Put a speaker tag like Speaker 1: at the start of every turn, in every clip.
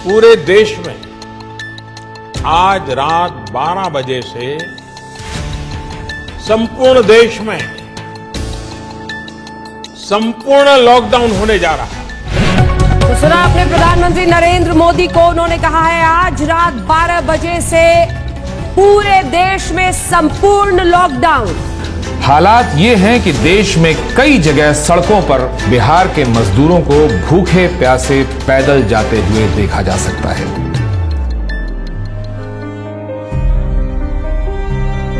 Speaker 1: पूरे देश में आज रात 12 बजे से संपूर्ण देश में संपूर्ण लॉकडाउन होने जा रहा है।
Speaker 2: तो सुना आपने प्रधानमंत्री नरेंद्र मोदी को, उन्होंने कहा है आज रात 12 बजे से पूरे देश में संपूर्ण लॉकडाउन।
Speaker 3: हालात ये हैं कि देश में कई जगह सड़कों पर बिहार के मजदूरों को भूखे प्यासे पैदल जाते हुए देखा जा सकता है।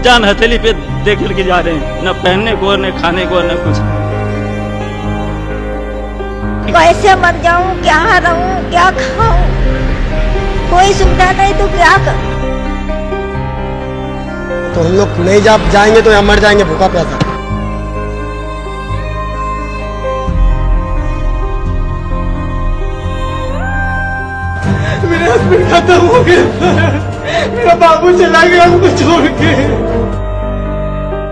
Speaker 4: जान हथेली पे देख के जा रहे हैं, न पहनने को न खाने को न कुछ।
Speaker 5: कैसे मर जाऊं, क्या रहूं, क्या खाऊं, कोई सुविधा नहीं तो क्या करूं।
Speaker 6: तो हम लोग नहीं जाएंगे तो यहाँ मर जाएंगे भूखा प्यासा।
Speaker 7: मेरा हस्बैंड खत्म हो गया, मेरा बाबू चला गया हमको छोड़ के।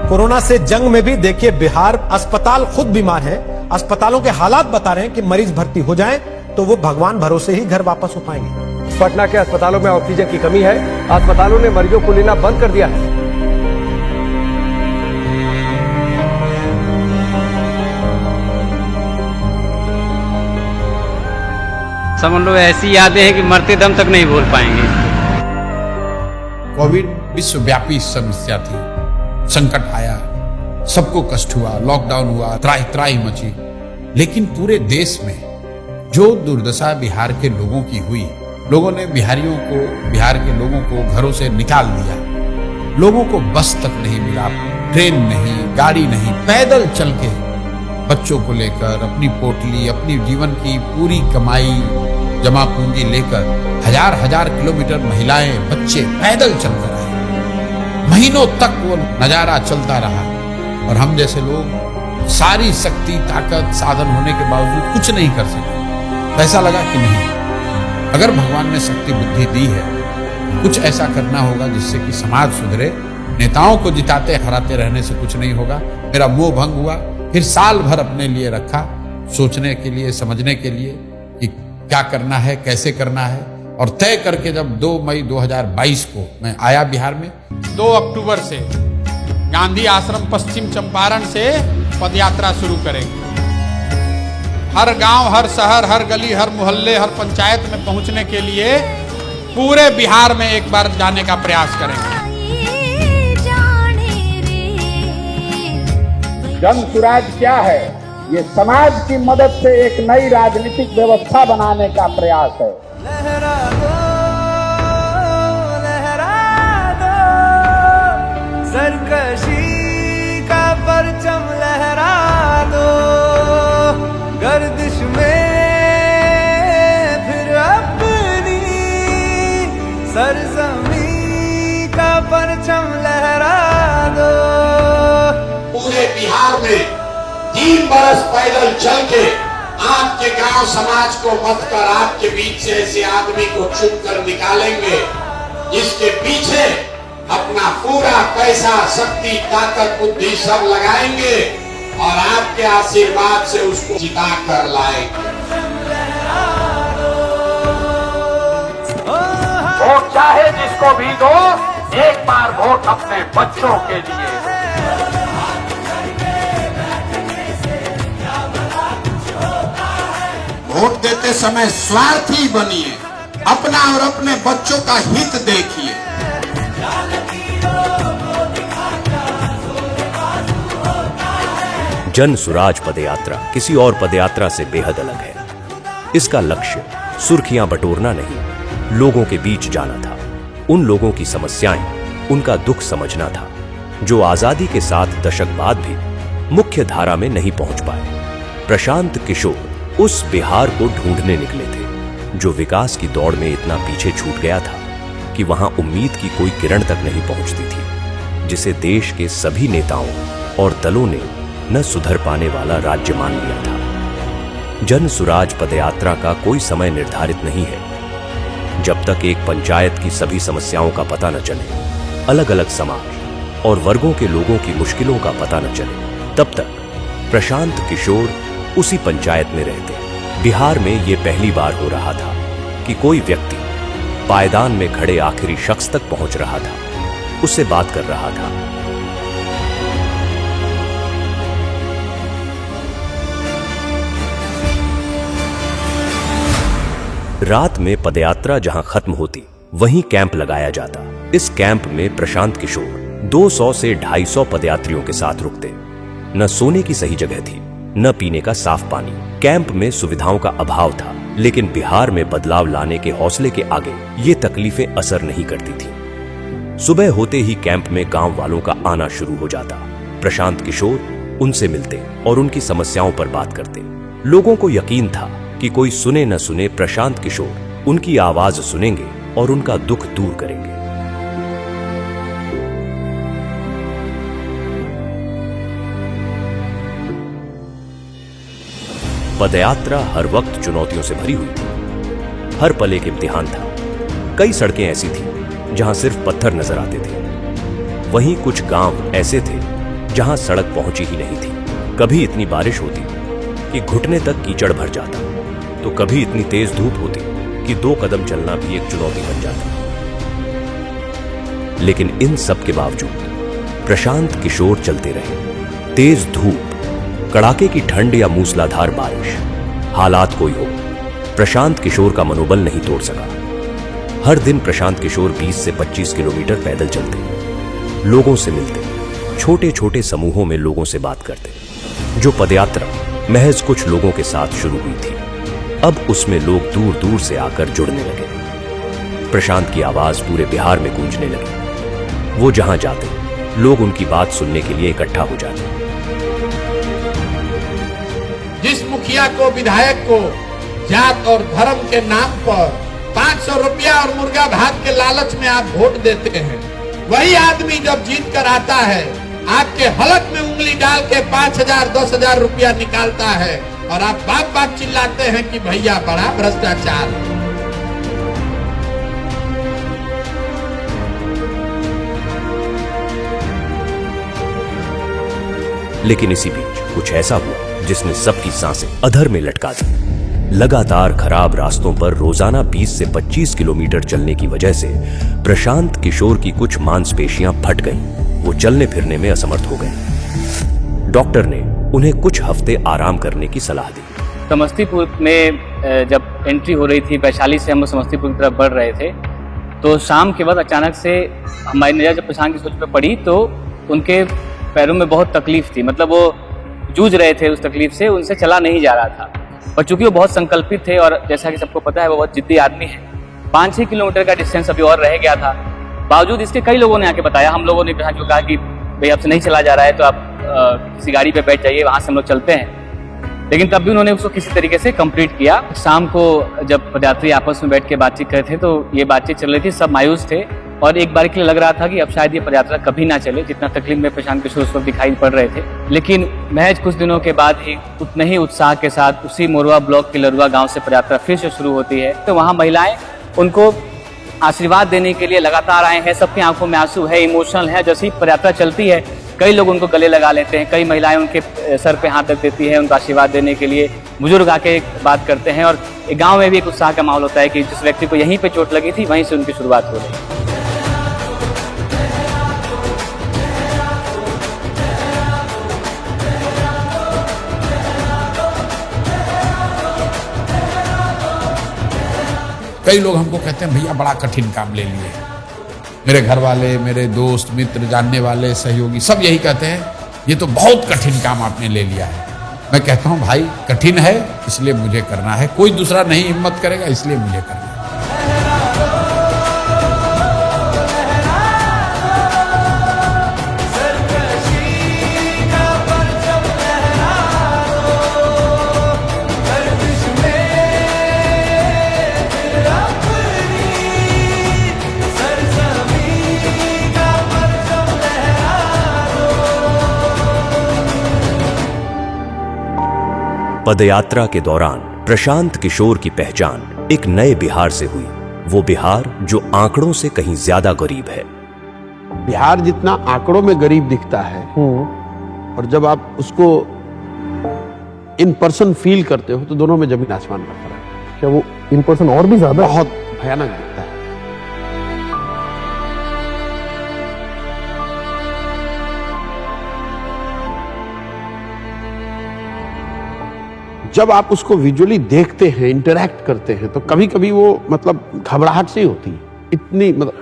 Speaker 8: कोरोना से जंग में भी देखिए बिहार अस्पताल खुद बीमार है, अस्पतालों के हालात बता रहे हैं कि मरीज भर्ती हो जाएं तो वो भगवान भरोसे ही घर वापस हो पाएंगे।
Speaker 6: पटना के अस्पतालों में ऑक्सीजन की कमी है, अस्पतालों ने मरीजों को लेना बंद कर दिया है।
Speaker 4: समझ लो ऐसी यादें हैं कि मरते दम तक नहीं भूल पाएंगे।
Speaker 9: कोविड विश्वव्यापी समस्या थी, संकट आया, सबको कष्ट हुआ, लॉकडाउन हुआ, त्राही त्राही मची, लेकिन पूरे देश में जो दुर्दशा बिहार के लोगों की हुई, लोगों ने बिहार के लोगों को घरों से निकाल दिया। लोगों को बस तक नहीं मिला, ट्रेन नहीं, गाड़ी नहीं, पैदल चल के बच्चों को लेकर अपनी पोटली, अपनी जीवन की पूरी कमाई, जमा पूंजी लेकर हजार हजार किलोमीटर महिलाएं, बच्चे पैदल चलकर आए। महीनों तक वो नजारा चलता रहा और हम जैसे लोग सारी शक्ति, ताकत, साधन होने के बावजूद कुछ नहीं कर सके। ऐसा लगा कि नहीं, अगर भगवान ने शक्ति बुद्धि दी है, कुछ ऐसा करना होगा जिससे कि समाज सुधरे। नेताओं को जिताते हराते रहने से कुछ नहीं होगा। मेरा मोह भंग हुआ, फिर साल भर अपने लिए रखा, सोचने के लिए, समझने के लिए कि क्या करना है, कैसे करना है, और तय करके जब 2 मई 2022 को मैं आया बिहार में। 2 अक्टूबर से गांधी आश्रम पश्चिम चंपारण से पदयात्रा शुरू करेंगे। हर गांव, हर शहर, हर गली, हर मोहल्ले, हर पंचायत में पहुंचने के लिए पूरे बिहार में एक बार जाने का प्रयास करेंगे।
Speaker 10: जन सुराज क्या है? ये समाज की मदद से एक नई राजनीतिक व्यवस्था बनाने का प्रयास है।
Speaker 7: लहरा दो, सरकशी का परचम लहरा दो, गर्दिश में फिर अपनी सरजमी का परचम लहरा दो।
Speaker 11: पूरे बिहार में 3 बरस पैदल चल के आपके गांव समाज को मत कर आपके बीच से ऐसे आदमी को चुन कर निकालेंगे जिसके पीछे अपना पूरा पैसा, शक्ति, ताकत, बुद्धि सब लगाएंगे और आपके आशीर्वाद से उसको जिता कर लाएंगे।
Speaker 10: वोट चाहे जिसको भी दो, एक बार वोट अपने बच्चों के लिए।
Speaker 11: वोट देते समय स्वार्थी बनिए, अपना और अपने बच्चों का हित देखिए।
Speaker 12: जन सुराज पदयात्रा किसी और पदयात्रा से बेहद अलग है। इसका लक्ष्य सुर्खियां बटोरना नहीं, लोगों के बीच जाना था, उन लोगों की समस्याएं, उनका दुख समझना था जो आजादी के 7 दशक बाद भी मुख्य धारा में नहीं पहुंच पाए। प्रशांत किशोर उस बिहार को ढूंढने निकले थे जो विकास की दौड़ में इतना पीछे छूट गया था कि वहां उम्मीद की कोई किरण तक नहीं पहुंचती थी, जिसे देश के सभी नेताओं और दलों ने न सुधर पाने वाला राज्य मान लिया था। जन सुराज पदयात्रा का कोई समय निर्धारित नहीं है। जब तक एक पंचायत की सभी समस्याओं का पता न चले, अलग अलग समाज और वर्गों के लोगों की मुश्किलों का पता न चले, तब तक प्रशांत किशोर उसी पंचायत में रहते। बिहार में ये पहली बार हो रहा था कि कि कोई व्यक्ति पायदान में खड़े आखिरी शख्स तक पहुंच रहा था, उससे बात कर रहा था। रात में पदयात्रा जहां खत्म होती, वहीं कैंप लगाया जाता। इस कैंप में प्रशांत किशोर 200 से 250 पदयात्रियों के साथ रुकते। न सोने की सही जगह थी, न पीने का साफ पानी। कैंप में सुविधाओं का अभाव था, लेकिन बिहार में बदलाव लाने के हौसले के आगे ये तकलीफें असर नहीं करती थी। सुबह होते ही कैंप में गांव वालों का आना शुरू हो जाता। प्रशांत किशोर उनसे मिलते और उनकी समस्याओं पर बात करते। लोगों को यकीन था कि कोई सुने न सुने, प्रशांत किशोर उनकी आवाज सुनेंगे और उनका दुख दूर करेंगे। पदयात्रा हर वक्त चुनौतियों से भरी हुई थी। हर पल एक इम्तिहान था। कई सड़कें ऐसी थीं जहां सिर्फ पत्थर नजर आते थे। वहीं कुछ गांव ऐसे थे जहां सड़क पहुंची ही नहीं थी। कभी इतनी बारिश होती कि घुटने तक कीचड़ भर जाता, तो कभी इतनी तेज धूप होती कि 2 कदम चलना भी एक चुनौती बन जाता। लेकिन इन सब के बावजूद प्रशांत किशोर चलते रहे। तेज धूप, कड़ाके की ठंड या मूसलाधार बारिश, हालात कोई हो, प्रशांत किशोर का मनोबल नहीं तोड़ सका। हर दिन प्रशांत किशोर 20 से 25 किलोमीटर पैदल चलते, लोगों से मिलते, छोटे छोटे समूहों में लोगों से बात करते। जो पदयात्रा महज कुछ लोगों के साथ शुरू हुई थी, अब उसमें लोग दूर दूर से आकर जुड़ने लगे। प्रशांत की आवाज पूरे बिहार में गूंजने लगी। वो जहां जाते, लोग उनकी बात सुनने के लिए इकट्ठा हो जाते।
Speaker 11: जिस मुखिया को, विधायक को जात और धर्म के नाम पर 500 रुपया और मुर्गा भात के लालच में आप वोट देते हैं, वही आदमी जब जीत कर आता है, आपके हलक में उंगली डाल के 5,000 10,000 रुपया निकालता है और आप बाप बाप चिल्लाते हैं कि भैया बड़ा भ्रष्टाचार।
Speaker 12: लेकिन इसी बीच कुछ ऐसा हुआ जिसने सबकी सांसें अधर में लटका दी। लगातार खराब रास्तों पर रोजाना 20 से 25 किलोमीटर चलने की वजह से प्रशांत किशोर की कुछ मांसपेशियां फट गईं। वो चलने फिरने में असमर्थ हो गए। डॉक्टर ने उन्हें कुछ हफ्ते आराम करने की सलाह दी।
Speaker 13: समस्तीपुर में जब एंट्री हो रही थी, वैशाली से हम समस्तीपुर की तरफ बढ़ रहे थे, तो शाम के बाद अचानक से हमारी नजर जब प्रशांत किशोर पे पड़ी तो उनके पैरों में बहुत तकलीफ थी। मतलब वो जूझ रहे थे उस तकलीफ से, उनसे चला नहीं जा रहा था। और चूंकि वो बहुत संकल्पित थे और जैसा कि सबको पता है वो बहुत जिद्दी आदमी है, 5-6 किलोमीटर का डिस्टेंस अभी और रह गया था। बावजूद इसके कई लोगों ने आके बताया, हम लोगों ने प्रशांत को कहा कि भाई आपसे नहीं चला जा रहा है तो आप किसी गाड़ी पे बैठ जाइए, वहां से हम लोग चलते हैं। लेकिन तब भी उन्होंने उसको किसी तरीके से कंप्लीट किया। शाम को जब पदयात्री आपस में बैठ के बातचीत कर रहे थे तो ये बातचीत चल रही थी, सब मायूस थे और एक बार के लिए लग रहा था कि अब शायद ये पदयात्रा कभी ना चले, जितना तकलीफ में प्रशांत किशोर उस वक्त दिखाई पड़ रहे थे। लेकिन महज कुछ दिनों के बाद ही उतने ही उत्साह के साथ उसी मोरवा ब्लॉक के लरुआ गांव से पदयात्रा फिर से शुरू होती है। तो वहां महिलाएं उनको आशीर्वाद देने के लिए लगातार आए हैं। सबकी आंखों में आंसू है, इमोशनल है। जैसे ही पदयात्रा चलती है, कई लोग उनको गले लगा लेते हैं, कई महिलाएं उनके सर पे हाथ रख देती है उनको आशीर्वाद देने के लिए। बुजुर्ग आके बात करते हैं और गांव में भी एक उत्साह का माहौल होता है कि जिस व्यक्ति को यहीं पे चोट लगी थी वहीं से उनकी शुरुआत हो रही।
Speaker 9: कई लोग हमको कहते हैं भैया बड़ा कठिन काम ले लिए। मेरे घर वाले, मेरे दोस्त मित्र, जानने वाले, सहयोगी सब यही कहते हैं ये तो बहुत कठिन काम आपने ले लिया है। मैं कहता हूं भाई कठिन है इसलिए मुझे करना है, कोई दूसरा नहीं हिम्मत करेगा इसलिए मुझे करना है।
Speaker 12: पदयात्रा के दौरान प्रशांत किशोर की पहचान एक नए बिहार से हुई। वो बिहार जो आंकड़ों से कहीं ज्यादा गरीब है।
Speaker 14: बिहार जितना आंकड़ों में गरीब दिखता है और जब आप उसको इन पर्सन फील करते हो तो दोनों में जमीन आसमान का फर्क है।
Speaker 6: क्या वो इन पर्सन और भी ज्यादा?
Speaker 14: बहुत भयानक दिखता है। जब आप उसको विजुअली देखते हैं, इंटरैक्ट करते हैं, तो कभी कभी वो मतलब घबराहट से ही होती है, इतनी मतलब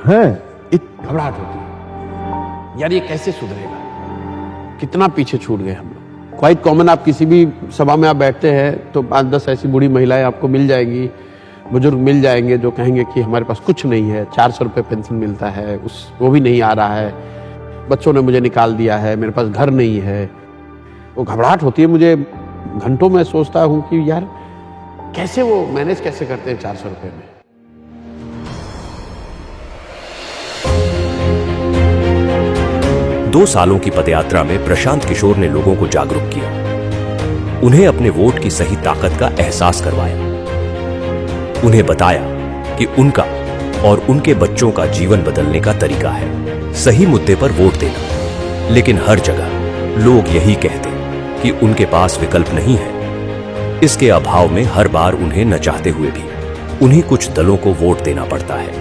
Speaker 14: घबराहट होती है यार, ये कैसे सुधरेगा, कितना पीछे छूट गए हम लोग। क्वाइट कॉमन, आप किसी भी सभा में आप बैठते हैं तो 5-10 ऐसी बूढ़ी महिलाएं आपको मिल जाएंगी, बुजुर्ग मिल जाएंगे जो कहेंगे कि हमारे पास कुछ नहीं है, 400 रुपये पेंशन मिलता है, वो भी नहीं आ रहा है, बच्चों ने मुझे निकाल दिया है, मेरे पास घर नहीं है। वो घबराहट होती है मुझे, घंटों में सोचता हूं कि यार कैसे वो मैनेज कैसे करते हैं 400 रुपये में।
Speaker 12: दो सालों की पदयात्रा में प्रशांत किशोर ने लोगों को जागरूक किया, उन्हें अपने वोट की सही ताकत का एहसास करवाया, उन्हें बताया कि उनका और उनके बच्चों का जीवन बदलने का तरीका है सही मुद्दे पर वोट देना। लेकिन हर जगह लोग यही कहते कि उनके पास विकल्प नहीं है। इसके अभाव में हर बार उन्हें न चाहते हुए भी उन्हीं कुछ दलों को वोट देना पड़ता है।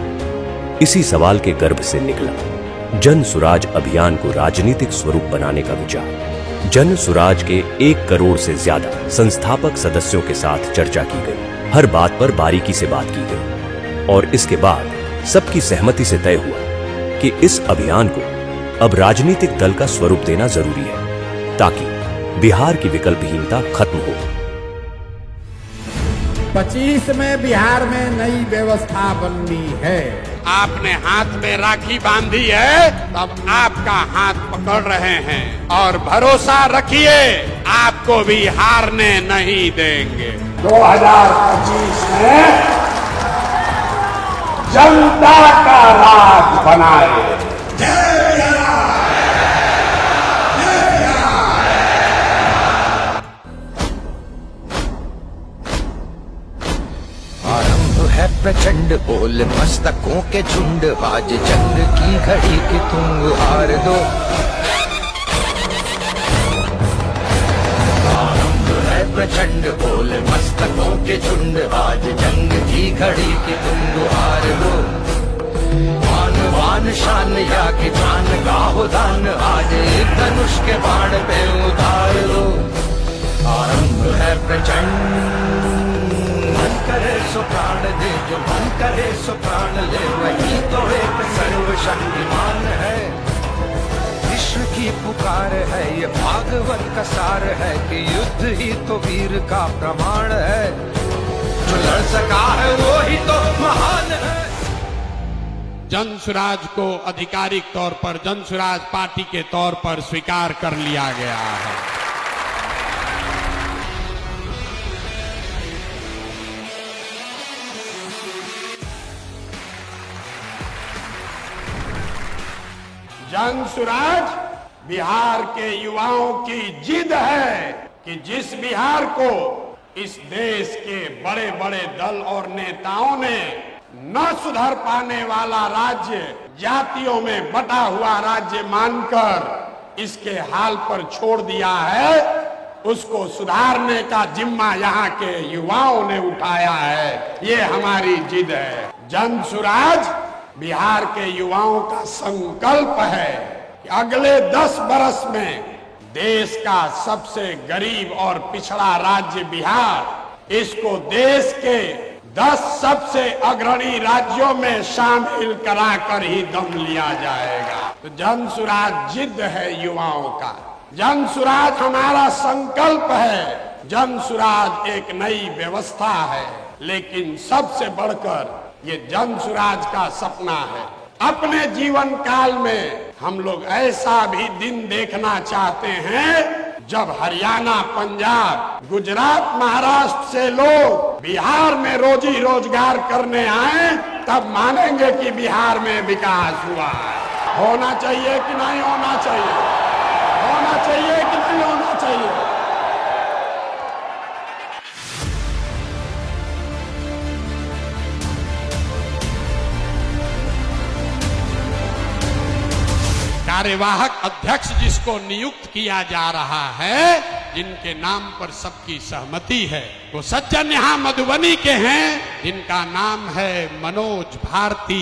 Speaker 12: इसी सवाल के गर्भ से निकला जन सुराज अभियान को राजनीतिक स्वरूप बनाने का विचार। जन सुराज के 1 करोड़ से ज्यादा संस्थापक सदस्यों के साथ चर्चा की गई, हर बात पर बारीकी से बात की गई और इसके बाद सबकी सहमति से तय हुआ कि इस अभियान को अब राजनीतिक दल का स्वरूप देना जरूरी है ताकि बिहार की विकल्पहीनता खत्म हो।
Speaker 9: 25 में बिहार में नई व्यवस्था बननी है।
Speaker 11: आपने हाथ में राखी बांधी है, तब आपका हाथ पकड़ रहे हैं और भरोसा रखिए आपको भी हारने नहीं देंगे।
Speaker 10: 2025 में जनता का राज बनाए।
Speaker 15: प्रचंड बोल मस्तकों के झुंड, आज जंग की घड़ी की तुम हार दो। आरंभ है प्रचंड बोल मस्तकों के झुंड, आज जंग की घड़ी की तुम हार दो। मान वान शान या कि जान गाहो दान, आज धनुष के बाण पे उतार दो। आरंभ है प्रचंड, मन करे सो प्राण दे, जो मन करे सो प्राण ले, वही तो एक सर्वशक्तिमान है। विश्व की पुकार है, ये भागवत का सार है कि युद्ध ही तो वीर का प्रमाण है। जो लड़ सका है वो ही तो महान है।
Speaker 11: जन सुराज को आधिकारिक तौर पर जन सुराज पार्टी के तौर पर स्वीकार कर लिया गया है। जन सुराज बिहार के युवाओं की जिद है कि जिस बिहार को इस देश के बड़े बड़े दल और नेताओं ने न सुधर पाने वाला राज्य, जातियों में बटा हुआ राज्य मानकर इसके हाल पर छोड़ दिया है, उसको सुधारने का जिम्मा यहाँ के युवाओं ने उठाया है। ये हमारी जिद है। जन सुराज बिहार के युवाओं का संकल्प है कि अगले 10 बरस में देश का सबसे गरीब और पिछड़ा राज्य बिहार, इसको देश के 10 सबसे अग्रणी राज्यों में शामिल कराकर ही दम लिया जाएगा। तो जन सुराज जिद है युवाओं का, जन सुराज हमारा संकल्प है। जन सुराज एक नई व्यवस्था है, लेकिन सबसे बढ़कर ये जन सुराज का सपना है। अपने जीवन काल में हम लोग ऐसा भी दिन देखना चाहते हैं जब हरियाणा, पंजाब, गुजरात, महाराष्ट्र से लोग बिहार में रोजी रोजगार करने आए, तब मानेंगे कि बिहार में विकास हुआ है। होना चाहिए कि नहीं होना चाहिए? होना चाहिए कि नहीं होना चाहिए? कार्यवाहक अध्यक्ष जिसको नियुक्त किया जा रहा है, जिनके नाम पर सबकी सहमति है, वो सज्जन यहाँ मधुबनी के हैं जिनका नाम है मनोज भारती।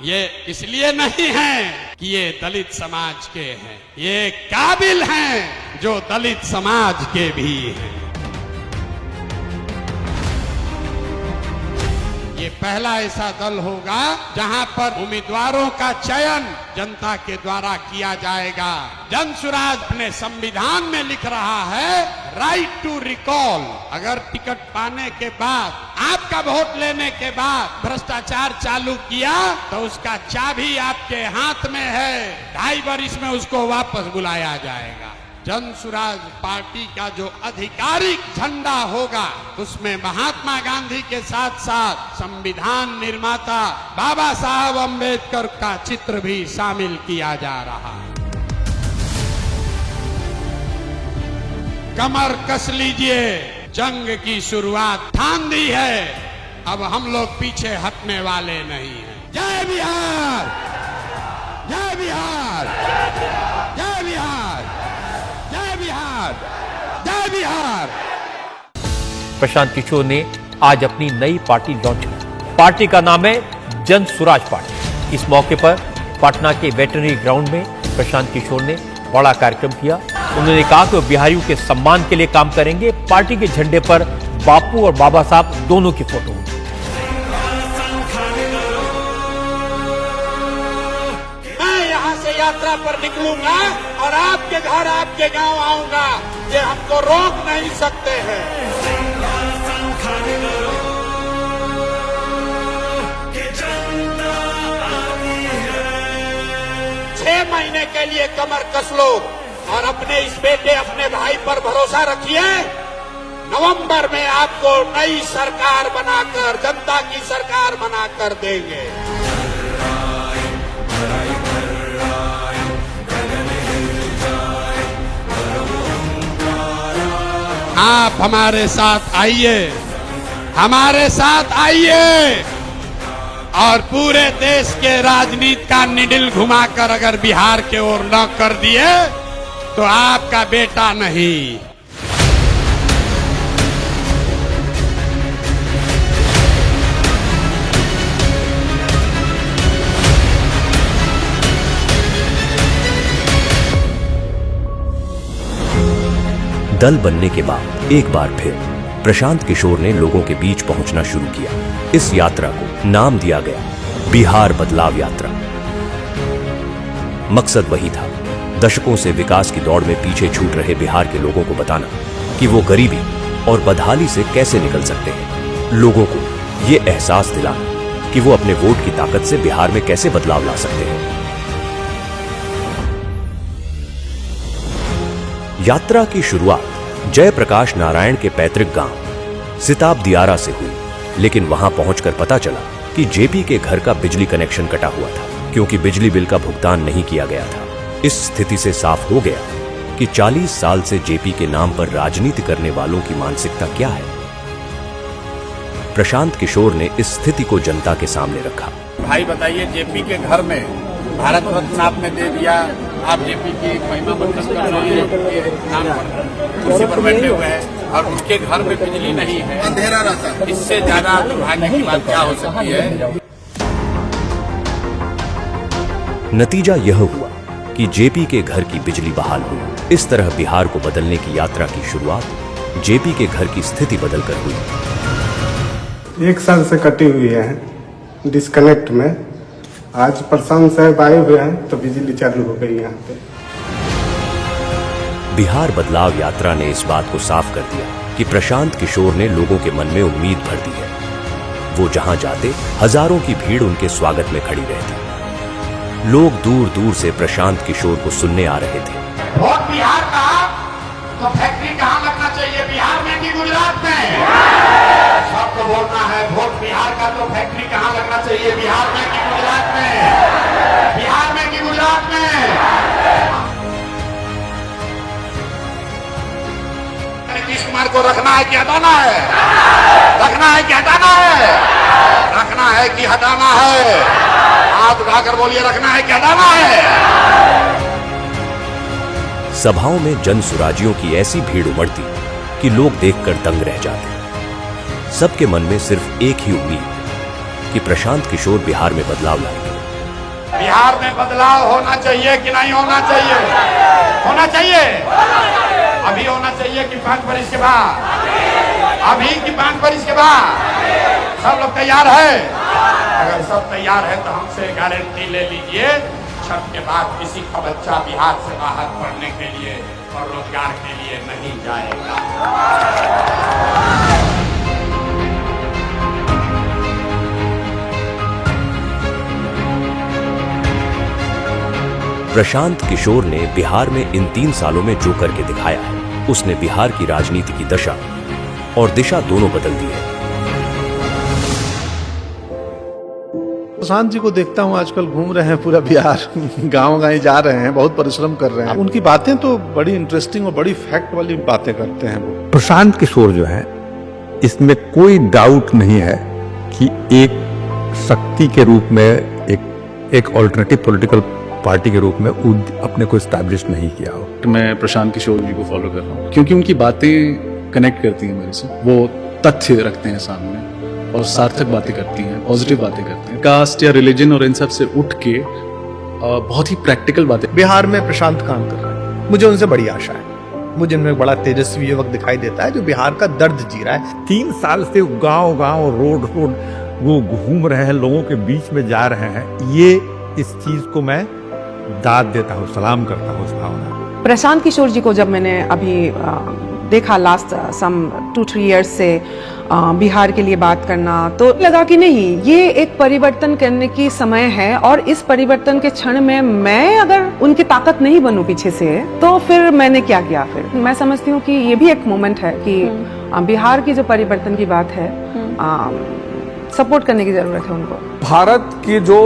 Speaker 11: ये इसलिए नहीं है कि ये दलित समाज के हैं, ये काबिल हैं जो दलित समाज के भी हैं। ये पहला ऐसा दल होगा जहां पर उम्मीदवारों का चयन जनता के द्वारा किया जाएगा। जनसुराज अपने संविधान में लिख रहा है राइट टू रिकॉल। अगर टिकट पाने के बाद, आपका वोट लेने के बाद भ्रष्टाचार चालू किया तो उसका चाबी आपके हाथ में है, 2.5 वर्ष में उसको वापस बुलाया जाएगा। जनसुराज पार्टी का जो आधिकारिक झंडा होगा उसमें महात्मा गांधी के साथ साथ संविधान निर्माता बाबा साहब अम्बेडकर का चित्र भी शामिल किया जा रहा है। कमर कस लीजिए, जंग की शुरुआत ठान दी है, अब हम लोग पीछे हटने वाले नहीं हैं। जय बिहार, जय बिहार, जय बिहार, जय बिहार, जय बिहार।
Speaker 16: प्रशांत किशोर ने आज अपनी नई पार्टी लॉन्च की। पार्टी का नाम है जन सुराज पार्टी। इस मौके पर पटना के वेटरनरी ग्राउंड में प्रशांत किशोर ने बड़ा कार्यक्रम किया। उन्होंने कहा कि वो बिहारियों के सम्मान के लिए काम करेंगे। पार्टी के झंडे पर बापू और बाबा साहब दोनों की फोटो।
Speaker 11: मैं यहाँ से यात्रा पर निकलूंगा और आपके घर, आपके गांव आऊंगा, ये हमको रोक नहीं सकते हैं। 6 महीने के लिए कमर कस लो और अपने इस बेटे, अपने भाई पर भरोसा रखिए। नवंबर में आपको नई सरकार बनाकर, जनता की सरकार बनाकर देंगे। आप हमारे साथ आइए, हमारे साथ आइए और पूरे देश के राजनीति का निडिल घुमाकर अगर बिहार के ओर न कर दिए तो आपका बेटा नहीं।
Speaker 12: दल बनने के बाद एक बार फिर प्रशांत किशोर ने लोगों के बीच पहुंचना शुरू किया। इस यात्रा को नाम दिया गया बिहार बदलाव यात्रा। मकसद वही था, दशकों से विकास की दौड़ में पीछे छूट रहे बिहार के लोगों को बताना कि वो गरीबी और बदहाली से कैसे निकल सकते हैं। लोगों को ये एहसास दिलाना कि वो अपने वोट की ताकत से बिहार में कैसे बदलाव ला सकते हैं। यात्रा की शुरुआत जयप्रकाश नारायण के पैतृक गांव सिताब दियारा से हुई, लेकिन वहां पहुंचकर पता चला कि जेपी के घर का बिजली कनेक्शन कटा हुआ था क्योंकि बिजली बिल का भुगतान नहीं किया गया था। इस स्थिति से साफ हो गया कि 40 साल से जेपी के नाम पर राजनीति करने वालों की मानसिकता क्या है। प्रशांत किशोर ने इस स्थिति को जनता के सामने रखा।
Speaker 10: भाई बताइए, जेपी के घर में भारत रत्न आपने दे दिया, आप जेपी की महिमा मंडल कर रहे हैं, नाम पर कुर्सी पर बैठे हुए हैं और उनके घर में बिजली नहीं है, अंधेरा रहता है। इससे ज्यादा दुर्भाग्य की बात क्या हो सकती है।
Speaker 12: नतीजा यह हुआ कि जेपी के घर की बिजली बहाल हुई। इस तरह बिहार को बदलने की यात्रा की शुरुआत जेपी के घर की स्थिति बदलकर हुई।
Speaker 17: 1 साल से कटी हुई है डिस्कनेक्ट में। आज प्रशांत साहब आए हुए हैं तो बिजली चालू हो गई यहाँ पे।
Speaker 12: बिहार बदलाव यात्रा ने इस बात को साफ कर दिया कि प्रशांत किशोर ने लोगों के मन में उम्मीद भर दी है। वो जहां जाते हजारों की भीड़ उनके स्वागत में खड़ी रहती। लोग दूर दूर से प्रशांत किशोर को सुनने आ रहे थे।
Speaker 11: वोट बिहार का तो फैक्ट्री कहाँ लगना चाहिए, बिहार में कि गुजरात में? सबको बोलना है, वोट बिहार का तो फैक्ट्री कहाँ लगना चाहिए, बिहार में कि गुजरात में? बिहार में कि गुजरात में? नीतीश कुमार को रखना है कि हटाना है? रखना है कि हटाना है? रखना है कि हटाना है? हाथ उठाकर बोलिए, रखना है कि हटाना है?
Speaker 12: सभाओं में जन सुराजियों की ऐसी भीड़ उमड़ती कि लोग देखकर दंग रह जाते। सबके मन में सिर्फ एक ही उम्मीद कि प्रशांत किशोर बिहार में बदलाव लाएंगे।
Speaker 10: बिहार में बदलाव होना चाहिए कि नहीं होना चाहिए? होना चाहिए। अभी होना चाहिए कि 5 वर्ष के बाद? अभी कि 5 वर्ष के बाद? सब लोग तैयार है? अगर सब तैयार है तो हमसे गारंटी ले लीजिए, छठ के बाद किसी का बच्चा बिहार से बाहर पढ़ने के लिए और रोजगार के लिए नहीं जाएगा।
Speaker 12: प्रशांत किशोर ने बिहार में इन 3 सालों में जो करके दिखाया है, उसने बिहार की राजनीति की दशा और दिशा दोनों बदल दी है।
Speaker 18: प्रशांत जी को देखता हूँ आजकल घूम रहे हैं पूरा बिहार, गांव-गांव जा रहे हैं, बहुत परिश्रम कर रहे हैं। उनकी बातें तो बड़ी इंटरेस्टिंग और बड़ी फैक्ट वाली बातें करते हैं वो।
Speaker 19: प्रशांत किशोर जो है, इसमें कोई डाउट नहीं है कि एक शक्ति के रूप में एक ऑल्टरनेटिव पॉलिटिकल पार्टी के रूप में अपने को एस्टैब्लिश नहीं किया हो।
Speaker 18: मैं प्रशांत किशोर जी को फॉलो कर रहा हूँ क्योंकि उनकी बातें कनेक्ट करती हैं मेरे से। वो तथ्य रखते हैं सामने और सार्थक बातें करती हैं, पॉजिटिव बातें करते हैं। कास्ट या रिलीजन और इन सब से उठ के बहुत ही प्रैक्टिकल बातें।
Speaker 8: बिहार में प्रशांत काम कर रहा है, मुझे उनसे बड़ी आशा है। मुझे इनमें बड़ा तेजस्वी युवक दिखाई देता है जो बिहार का दर्द जी रहा है।
Speaker 19: 3 साल से गांव-गांव रोड वो घूम रहे हैं, लोगों के बीच में जा रहे हैं। ये इस चीज को मैं दाद देता हूँ, सलाम करता हूँ इस भावना।
Speaker 2: प्रशांत किशोर जी को जब मैंने अभी देखा लास्ट सम 2-3 इयर्स से बिहार के लिए बात करना, तो लगा कि नहीं, ये एक परिवर्तन करने की समय है और इस परिवर्तन के क्षण में मैं अगर उनकी ताकत नहीं बनूं पीछे से, तो फिर मैंने क्या किया? फिर मैं समझती हूँ कि ये भी एक मोमेंट है कि बिहार की जो परिवर्तन की बात है, सपोर्ट करने की जरूरत है उनको।
Speaker 6: भारत की जो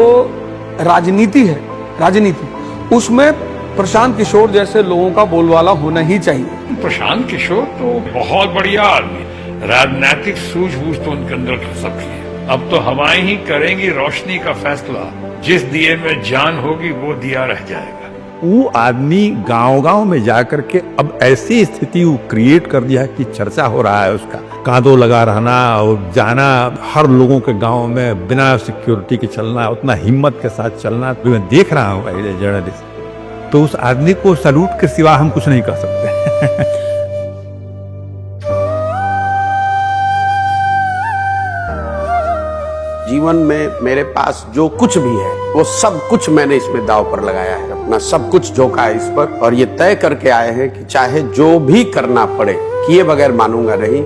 Speaker 6: राजनीति है, उसमें प्रशांत किशोर जैसे लोगों का बोलबाला होना ही चाहिए।
Speaker 1: प्रशांत किशोर तो बहुत बढ़िया आदमी, राजनीतिक सूझबूझ तो उनके अंदर सबकी है। अब तो हवाएं ही करेंगी रोशनी का फैसला, जिस दिए में जान होगी वो दिया रह जाएगा।
Speaker 19: वो आदमी गांव-गांव में जाकर के अब ऐसी स्थिति वो क्रिएट कर दिया कि चर्चा हो रहा है उसका। कांधों लगा रहना और जाना, हर लोगों के गांव में बिना सिक्योरिटी के चलना, उतना हिम्मत के साथ चलना। तो मैं देख रहा हूँ एज ए जर्नलिस्ट, तो उस आदमी को सैल्यूट के सिवा हम कुछ नहीं कर सकते।
Speaker 14: जीवन में मेरे पास जो कुछ भी है वो सब कुछ मैंने इसमें दांव पर लगाया है, अपना सब कुछ झोंका है इस पर, और ये तय करके आए हैं कि चाहे जो भी करना पड़े, किए बगैर मानूंगा नहीं।